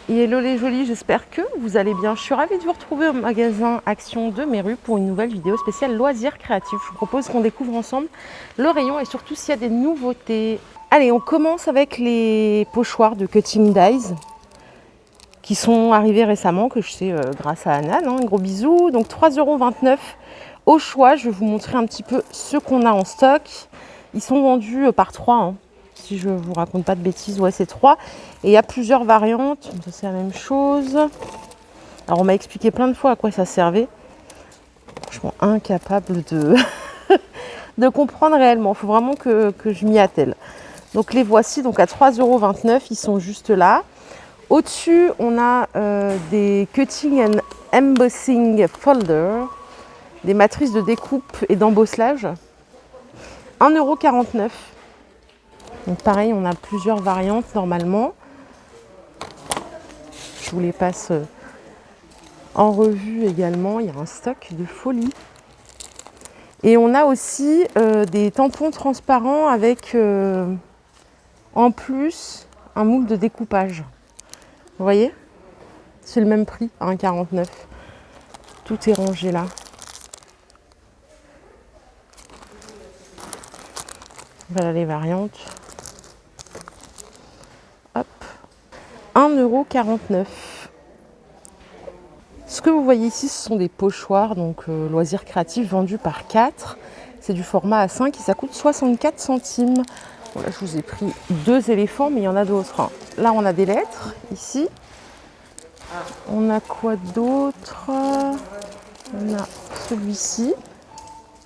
Hello les jolis, j'espère que vous allez bien. Je suis ravie de vous retrouver au magasin Action de Méru pour une nouvelle vidéo spéciale loisirs créatifs. Je vous propose qu'on découvre ensemble le rayon et surtout s'il y a des nouveautés. Allez, on commence avec les pochoirs de Cutting Dies qui sont arrivés récemment, que je sais grâce à Anna. Un gros bisou. Donc 3,29 € au choix. Je vais vous montrer un petit peu ce qu'on a en stock. Ils sont vendus par 3. Si je ne vous raconte pas de bêtises, ouais, c'est 3. Et il y a plusieurs variantes. Ça, c'est la même chose. Alors, on m'a expliqué plein de fois à quoi ça servait. Franchement, incapable de comprendre réellement. Il faut vraiment que je m'y attelle. Donc, les voici donc à 3,29 €. Ils sont juste là. Au-dessus, on a des Cutting and Embossing Folder, des matrices de découpe et d'embosselage. 1,49 €. Donc pareil, on a plusieurs variantes normalement. Je vous les passe en revue également. Il y a un stock de folie. Et on a aussi des tampons transparents avec en plus un moule de découpage. Vous voyez? C'est le même prix, 1,49 €. Tout est rangé là. Voilà les variantes. Hop. 1,49 €. Ce que vous voyez ici, ce sont des pochoirs, donc loisirs créatifs vendus par 4. C'est du format A5 et ça coûte 64 centimes. Voilà, je vous ai pris 2 éléphants, mais il y en a d'autres. Là, on a des lettres, ici. On a quoi d'autre? On a celui-ci.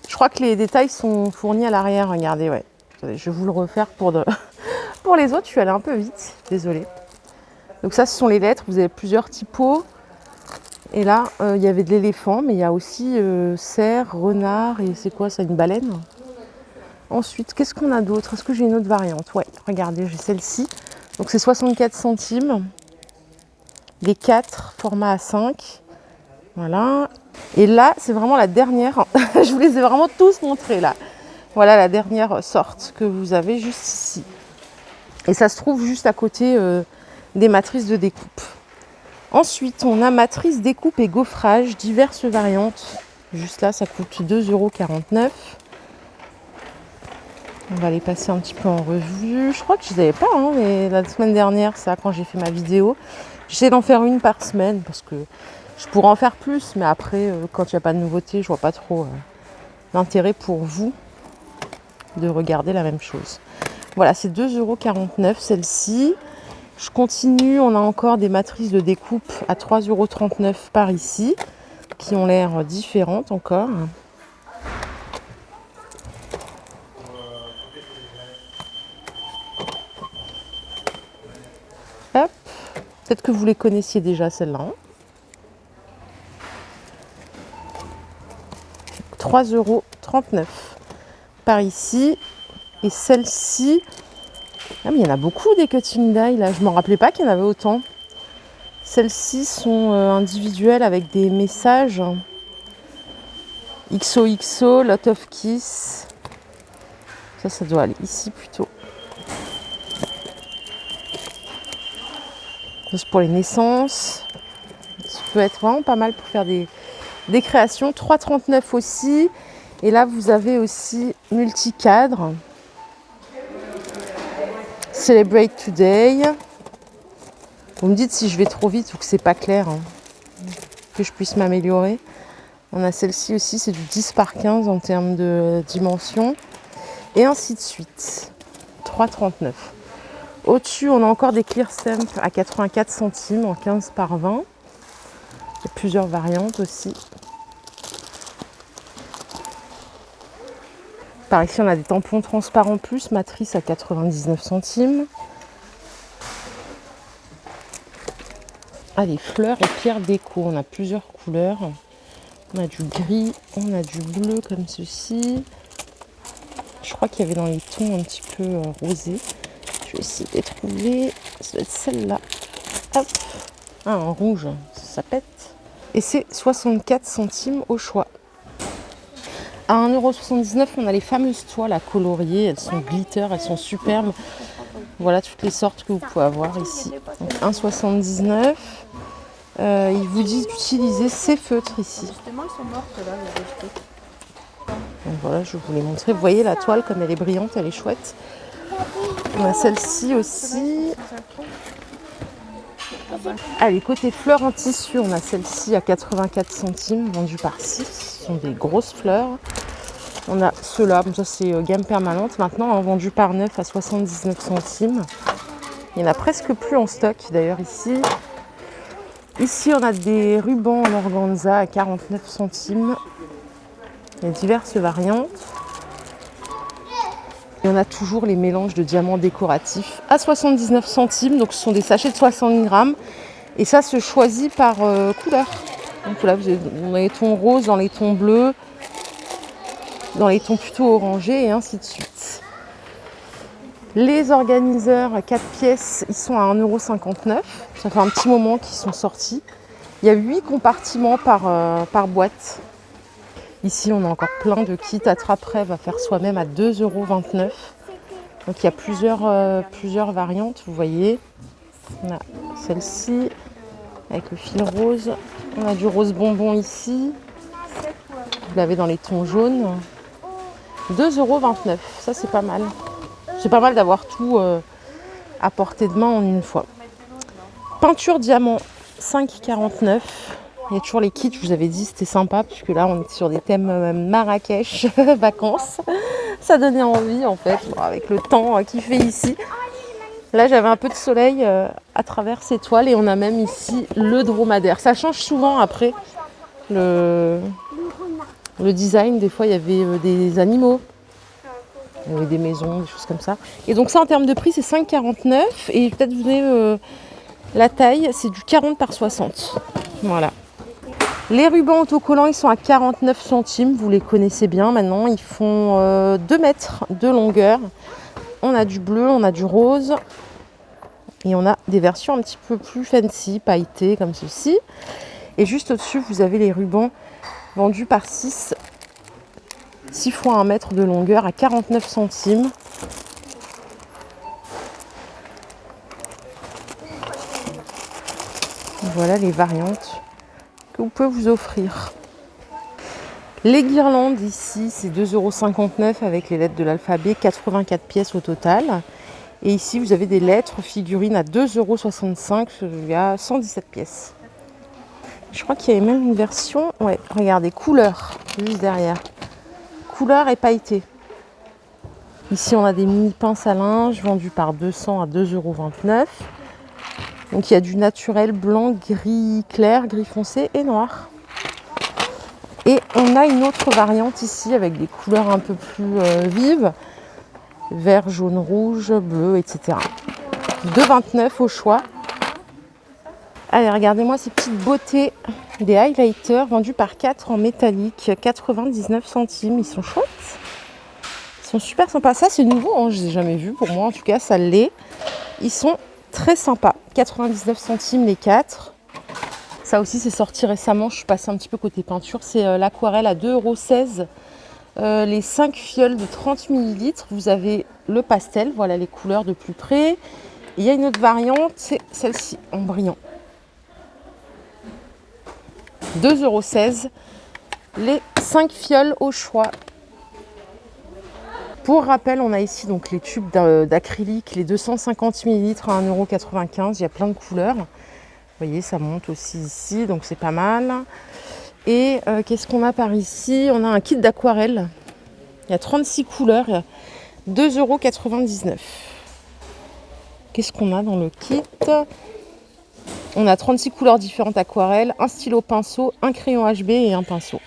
Je crois que les détails sont fournis à l'arrière, regardez, ouais. Attendez, je vais vous le refaire pour les autres. Je suis allée un peu vite, désolée. Donc ça, ce sont les lettres. Vous avez plusieurs typos. Et là, il y avait de l'éléphant, mais il y a aussi cerf, renard, et c'est quoi ça, une baleine? Ensuite, qu'est-ce qu'on a d'autre? Est-ce que j'ai une autre variante? Ouais, regardez, j'ai celle-ci. Donc c'est 64 centimes. Les 4, format A5. Voilà. Et là, c'est vraiment la dernière. Je vous les ai vraiment tous montrés là. Voilà la dernière sorte que vous avez juste ici. Et ça se trouve juste à côté des matrices de découpe. Ensuite, on a matrice découpe et gaufrage, diverses variantes. Juste là, ça coûte 2,49 €. On va les passer un petit peu en revue. Je crois que je ne les avais pas, mais la semaine dernière, ça, quand j'ai fait ma vidéo. J'essaie d'en faire une par semaine parce que je pourrais en faire plus. Mais après, quand il n'y a pas de nouveauté, je vois pas trop l'intérêt pour vous de regarder la même chose. Voilà, c'est 2,49 € celle-ci. Je continue, on a encore des matrices de découpe à 3,39 € par ici, qui ont l'air différentes encore. Hop, peut-être que vous les connaissiez déjà celles-là. 3,39 € par ici. Et celle-ci, ah, mais il y en a beaucoup des Cutting Die là, je ne me rappelais pas qu'il y en avait autant. Celles-ci sont individuelles avec des messages XOXO, lot of kiss. Ça doit aller ici plutôt. C'est pour les naissances. Ça peut être vraiment pas mal pour faire des créations. 3,39 € aussi. Et là, vous avez aussi multicadre. Celebrate Today. Vous me dites si je vais trop vite ou que c'est pas clair, que je puisse m'améliorer. On a celle-ci aussi, c'est du 10 par 15 en termes de dimension. Et ainsi de suite. 3,39 €. Au-dessus, on a encore des clear stamps à 84 centimes en 15 par 20. Il y a plusieurs variantes aussi. Par ici, on a des tampons transparents plus, matrice à 99 centimes. Ah, des fleurs et pierres déco. On a plusieurs couleurs. On a du gris, on a du bleu comme ceci. Je crois qu'il y avait dans les tons un petit peu rosés. Je vais essayer de les trouver. Ça doit être celle-là. Hop. Ah, en rouge, ça pète. Et c'est 64 centimes au choix. À 1,79 €, on a les fameuses toiles à colorier. Elles sont glitter, elles sont superbes. Voilà toutes les sortes que vous pouvez avoir ici. Donc 1,79. Ils vous disent d'utiliser ces feutres ici. Justement, ils sont mortes là, les rejetés. Donc voilà, je vais vous les montrer. Vous voyez la toile comme elle est brillante, elle est chouette. On a celle-ci aussi. Allez, côté fleurs en tissu, on a celle-ci à 84 centimes, vendue par 6. Ce sont des grosses fleurs. On a ceux-là, ça c'est gamme permanente maintenant, hein, vendu par 9 à 79 centimes. Il n'y en a presque plus en stock d'ailleurs ici. Ici, on a des rubans en organza à 49 centimes. Il y a diverses variantes. Et on a toujours les mélanges de diamants décoratifs à 79 centimes. Donc ce sont des sachets de 60 grammes. Et ça se choisit par couleur. Donc là, vous avez dans les tons roses, dans les tons bleus, dans les tons plutôt orangés et ainsi de suite. Les organiseurs à 4 pièces, ils sont à 1,59 €. Ça fait un petit moment qu'ils sont sortis. Il y a 8 compartiments par boîte. Ici, on a encore plein de kits attrape-rêve à faire soi-même à 2,29 €. Donc il y a plusieurs variantes, vous voyez. On a celle-ci avec le fil rose. On a du rose bonbon ici. Vous l'avez dans les tons jaunes. 2,29 €, ça c'est pas mal. C'est pas mal d'avoir tout à portée de main en une fois. Peinture diamant, 5,49 €. Il y a toujours les kits, je vous avais dit, c'était sympa, puisque là, on est sur des thèmes Marrakech, vacances. Ça donnait envie, en fait, avec le temps qu'il fait ici. Là, j'avais un peu de soleil à travers ces toiles, et on a même ici le dromadaire. Ça change souvent après le design. Des fois, il y avait des animaux. Il y avait des maisons, des choses comme ça. Et donc ça, en termes de prix, c'est 5,49 €. Et peut-être vous avez la taille, c'est du 40 par 60. Voilà. Les rubans autocollants, ils sont à 49 centimes. Vous les connaissez bien maintenant. Ils font 2 mètres de longueur. On a du bleu, on a du rose. Et on a des versions un petit peu plus fancy, pailletées, comme ceci. Et juste au-dessus, vous avez les rubans vendus par 6 fois 1 mètre de longueur à 49 centimes. Voilà les variantes que vous pouvez vous offrir. Les guirlandes ici, c'est 2,59 € avec les lettres de l'alphabet, 84 pièces au total. Et ici, vous avez des lettres figurines à 2,65 €, il y a 117 pièces. Je crois qu'il y avait même une version, ouais, regardez, couleur, juste derrière. Couleur et pailleté. Ici, on a des mini pinces à linge vendus par 200 à 2,29 €. Donc, il y a du naturel blanc, gris clair, gris foncé et noir. Et on a une autre variante ici avec des couleurs un peu plus vives. Vert, jaune, rouge, bleu, etc. 2,29 € au choix. Allez, regardez-moi ces petites beautés. Des highlighters vendus par 4 en métallique. 99 centimes. Ils sont chouettes. Ils sont super sympas. Ça, c'est nouveau, hein. Je ne les ai jamais vus. Pour moi, en tout cas, ça l'est. Ils sont très sympas. 99 centimes les 4. Ça aussi, c'est sorti récemment. Je suis passée un petit peu côté peinture. C'est l'aquarelle à 2,16 €. Les 5 fioles de 30 ml. Vous avez le pastel. Voilà les couleurs de plus près. Et il y a une autre variante. C'est celle-ci en brillant. 2,16 €. Les 5 fioles au choix. Pour rappel, on a ici donc les tubes d'acrylique, les 250 ml à 1,95 €. Il y a plein de couleurs. Vous voyez, ça monte aussi ici, donc c'est pas mal. Et qu'est-ce qu'on a par ici? On a un kit d'aquarelle. Il y a 36 couleurs, 2,99 €. Qu'est-ce qu'on a dans le kit? On a 36 couleurs différentes aquarelles, un stylo pinceau, un crayon HB et un pinceau.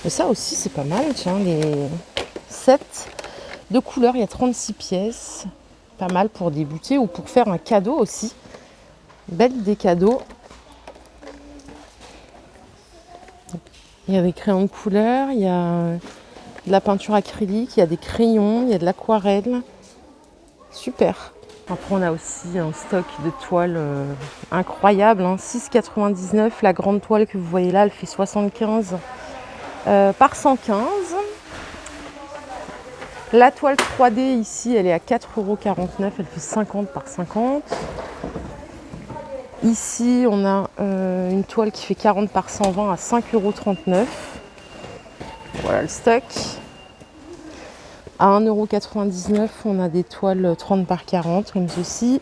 Et ça aussi, c'est pas mal, tiens, les 7 de couleurs, il y a 36 pièces. Pas mal pour débuter ou pour faire un cadeau aussi. Belle idée cadeau. Il y a des crayons de couleur, il y a de la peinture acrylique, il y a des crayons, il y a de l'aquarelle. Super. Après, on a aussi un stock de toiles incroyable, hein. 6,99 €. La grande toile que vous voyez là, elle fait 75 par 115. La toile 3D ici, elle est à 4,49 €, elle fait 50 par 50. Ici, on a une toile qui fait 40 par 120 à 5,39 €. Voilà le stock. À 1,99 €, on a des toiles 30 par 40 comme ceci.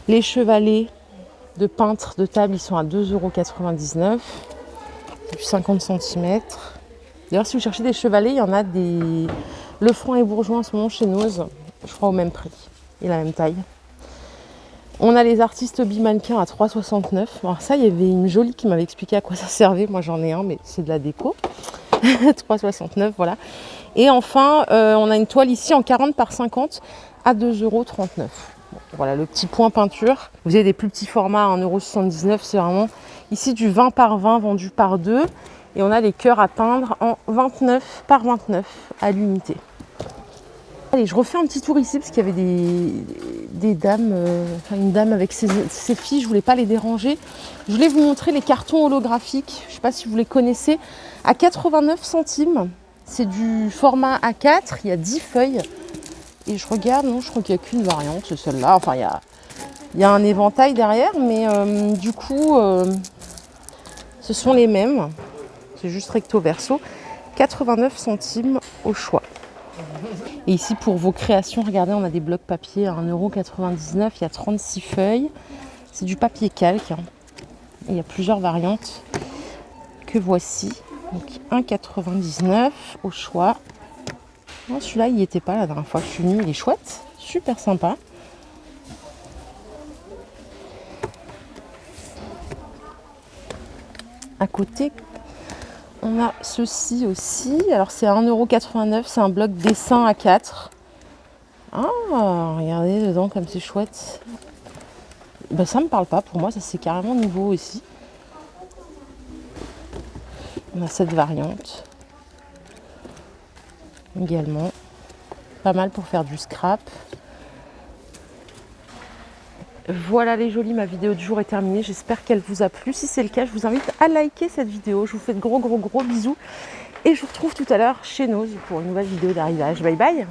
Les chevalets de peintre de table, ils sont à 2,99 €, du 50 cm. D'ailleurs, si vous cherchez des chevalets, il y en a des Lefranc et Bourgeois en ce moment chez Noz, je crois au même prix et la même taille. On a les artistes hobby mannequins à 3,69 €. Alors ça, il y avait une jolie qui m'avait expliqué à quoi ça servait. Moi, j'en ai un, mais c'est de la déco. 3,69 €, voilà. Et enfin, on a une toile ici en 40 par 50 à 2,39 €. Bon, voilà le petit point peinture. Vous avez des plus petits formats à 1,79 €. C'est vraiment ici du 20 par 20 vendu par 2. Et on a les cœurs à peindre en 29 par 29 à l'unité. Allez, je refais un petit tour ici parce qu'il y avait des dames, une dame avec ses filles, je voulais pas les déranger. Je voulais vous montrer les cartons holographiques, je ne sais pas si vous les connaissez, à 89 centimes. C'est du format A4, il y a 10 feuilles. Et je regarde, non, je crois qu'il n'y a qu'une variante, c'est celle-là. Enfin, il y a un éventail derrière, mais du coup, ce sont les mêmes. C'est juste recto verso. 89 centimes au choix. Et ici, pour vos créations, regardez, on a des blocs papier à 1,99 €. Il y a 36 feuilles. C'est du papier calque. Hein. Il y a plusieurs variantes que voici. Donc 1,99 € au choix. Oh, celui-là, il n'y était pas la dernière fois que je suis venue. Il est chouette. Super sympa. À côté, on a ceci aussi. Alors, c'est à 1,89 €. C'est un bloc dessin A4. Ah, regardez dedans comme c'est chouette. Ben, ça me parle pas. Pour moi, ça c'est carrément nouveau ici. On a cette variante. Également. Pas mal pour faire du scrap. Voilà les jolis, ma vidéo du jour est terminée. J'espère qu'elle vous a plu. Si c'est le cas, je vous invite à liker cette vidéo. Je vous fais de gros bisous. Et je vous retrouve tout à l'heure chez Noz pour une nouvelle vidéo d'arrivage. Bye bye.